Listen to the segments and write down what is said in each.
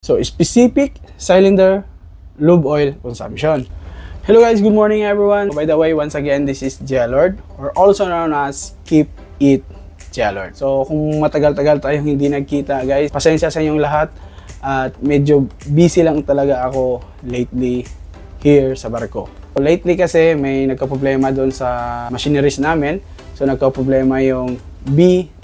So, specific cylinder lube oil consumption. Hello guys, good morning everyone. By the way, once again, this is Jelord, or also known as Keep It Jelord. So, kung matagal-tagal tayong hindi nagkita guys, pasensya sa inyong lahat at medyo busy lang talaga ako lately here sa barko. So, lately kasi may nagka-problema doon sa machineries namin. So, nagka-problema yung BWTS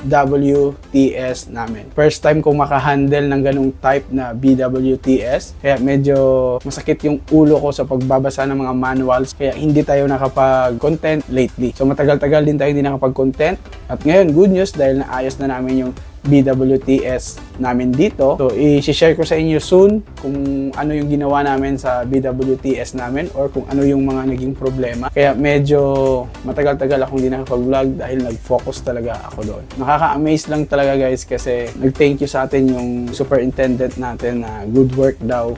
namin. First time kong makahandle ng ganung type na BWTS. Kaya medyo masakit yung ulo ko sa pagbabasa ng mga manuals. Kaya hindi tayo nakapag-content lately. So matagal-tagal din tayo hindi nakapag-content. At ngayon, good news dahil naayos na namin yung BWTS namin dito. So, i-share ko sa inyo soon kung ano yung ginawa namin sa BWTS namin or kung ano yung mga naging problema. Kaya medyo matagal-tagal akong hindi nakapag-vlog dahil nag-focus talaga ako doon. Nakaka-amaze lang talaga guys kasi nag-thank you sa atin yung superintendent natin na good work daw.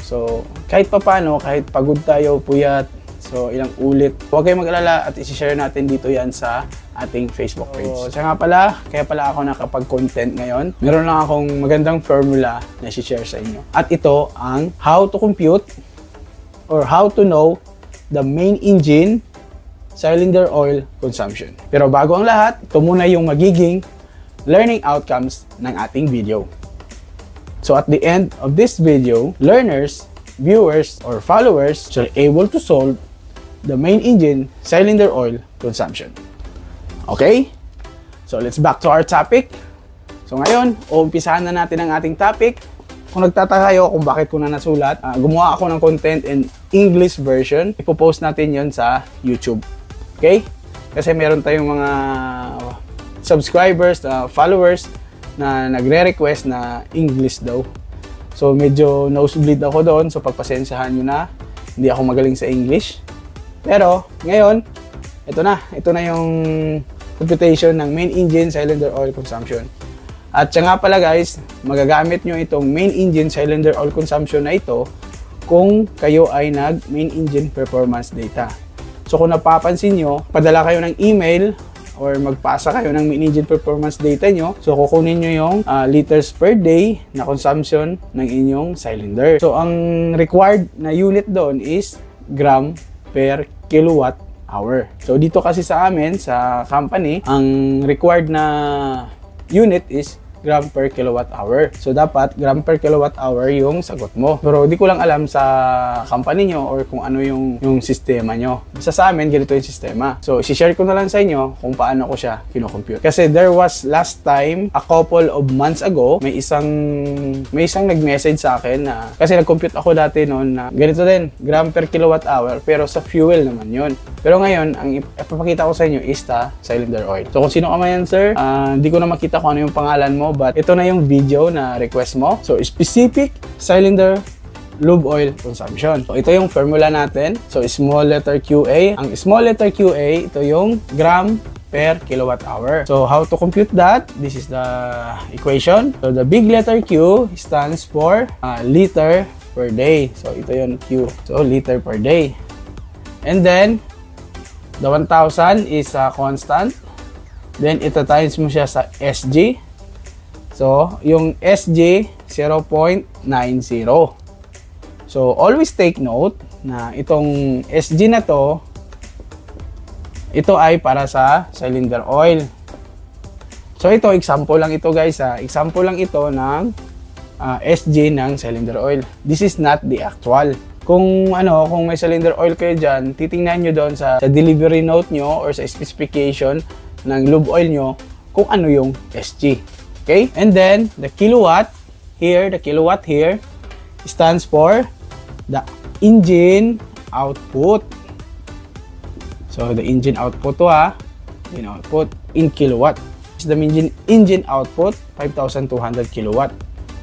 So, kahit papano, kahit pagod tayo, puyat, so ilang ulit, huwag kayong mag-alala at i-share natin dito yan sa ating Facebook page. So, siya nga pala, kaya pala ako nakapag-content ngayon. Meron lang akong magandang formula na i-share sa inyo. At ito ang how to compute or how to know the main engine cylinder oil consumption. Pero bago ang lahat, ito muna yung magiging learning outcomes ng ating video. So at the end of this video, learners, viewers, or followers shall able to solve the main engine cylinder oil consumption. Okay? So let's back to our topic. So ngayon, uumpisahan na natin ang ating topic. Kung nagtataka kayo kung bakit ko na nasulat, gumawa ako ng content in English version. Ipopost natin yon sa YouTube. Okay? Kasi meron tayong mga subscribers, followers na nagre-request na English daw. So medyo nosebleed ako doon. So pagpasensyahan nyo na, hindi ako magaling sa English. Pero ngayon, ito na yung computation ng main engine cylinder oil consumption. At siya nga pala guys, magagamit nyo itong main engine cylinder oil consumption na ito kung kayo ay nag main engine performance data. So kung napapansin nyo, padala kayo ng email or magpasa kayo ng main engine performance data nyo. So kukunin nyo yung liters per day na consumption ng inyong cylinder. So ang required na unit doon is gram per kilowatt hour. So dito kasi sa amin, sa company, ang required na unit is gram per kilowatt hour. So dapat gram per kilowatt hour yung sagot mo. Pero di ko lang alam sa company nyo or kung ano yung sistema nyo. Basta sa amin, ganito yung sistema. So i-share ko na lang sa inyo kung paano ko siya kinocompute. Kasi there was last time, a couple of months ago, may isang nag-message sa akin na, kasi nag-compute ako dati noon na ganito din, gram per kilowatt hour, pero sa fuel naman yun. Pero ngayon, ang ipapakita ko sa inyo is the cylinder oil. So kung sino ka man yan, sir, hindi ko na makita kung ano yung pangalan mo, but ito na yung video na request mo. So, specific cylinder lube oil consumption. So, ito yung formula natin. So, small letter QA. Ang small letter QA, ito yung gram per kilowatt hour. So, how to compute that? This is the equation. So, the big letter Q stands for liter per day. So, ito yung Q. So, liter per day. And then, the 1,000 is constant. Then, ito times mo siya sa SG. So, yung SG, 0.90. So, always take note na itong SG na to, ito ay para sa cylinder oil. So, ito, example lang ito guys. Example lang ito ng SG ng cylinder oil. This is not the actual. Kung may cylinder oil kayo dyan, titingnan nyo doon sa delivery note nyo or sa specification ng lube oil nyo kung ano yung SG. Okay? And then, the kilowatt here stands for the engine output. So, the engine output to output in kilowatt. The engine output, 5,200 kilowatt.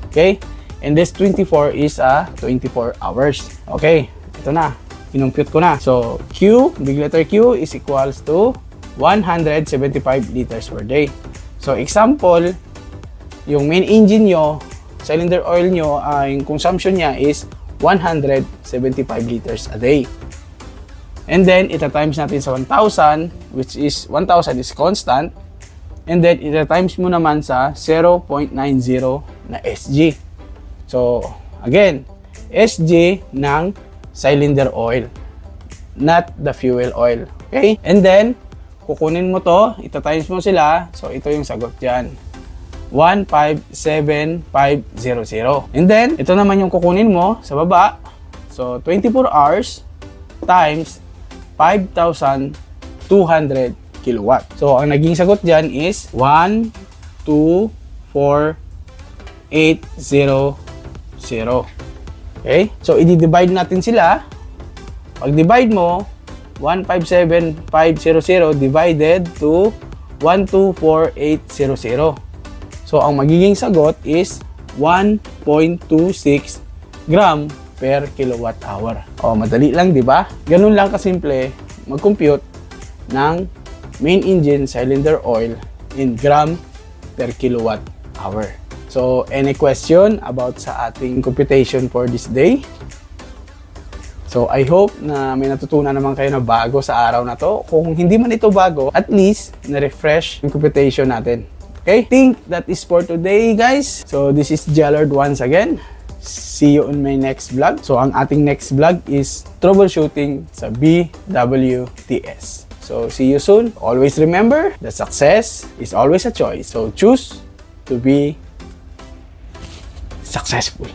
Okay? And this 24 is 24 hours. Okay? Ito na. Kinumpute ko na. So, Q, big letter Q is equals to 175 liters per day. So, example, yung main engine nyo, cylinder oil nyo, yung consumption niya is 175 liters a day. And then, ita-times natin sa 1,000, which is 1,000 is constant. And then, ita-times mo naman sa 0.90 na SG. So, again, SG ng cylinder oil, not the fuel oil. Okay? And then, kukunin mo to, ita-times mo sila. So, ito yung sagot dyan. 157,500. And then, ito naman yung kukunin mo sa baba. So, 24 hours times 5,200 kilowatt. So, ang naging sagot dyan is 124,800. Okay? So, i-divide natin sila. Pag divide mo, 157,500 divided to 124,800. So, ang magiging sagot is 1.26 gram per kilowatt hour. O, madali lang, di ba? Ganun lang kasimple mag-compute ng main engine cylinder oil in gram per kilowatt hour. So, any question about sa ating computation for this day? So, I hope na may natutunan naman kayo na bago sa araw na to. Kung hindi man ito bago, at least na-refresh yung computation natin. Okay? Think that is for today, guys. So, this is Jellard once again. See you on my next vlog. So, ang ating next vlog is troubleshooting sa BWTS. So, see you soon. Always remember that success is always a choice. So, choose to be successful.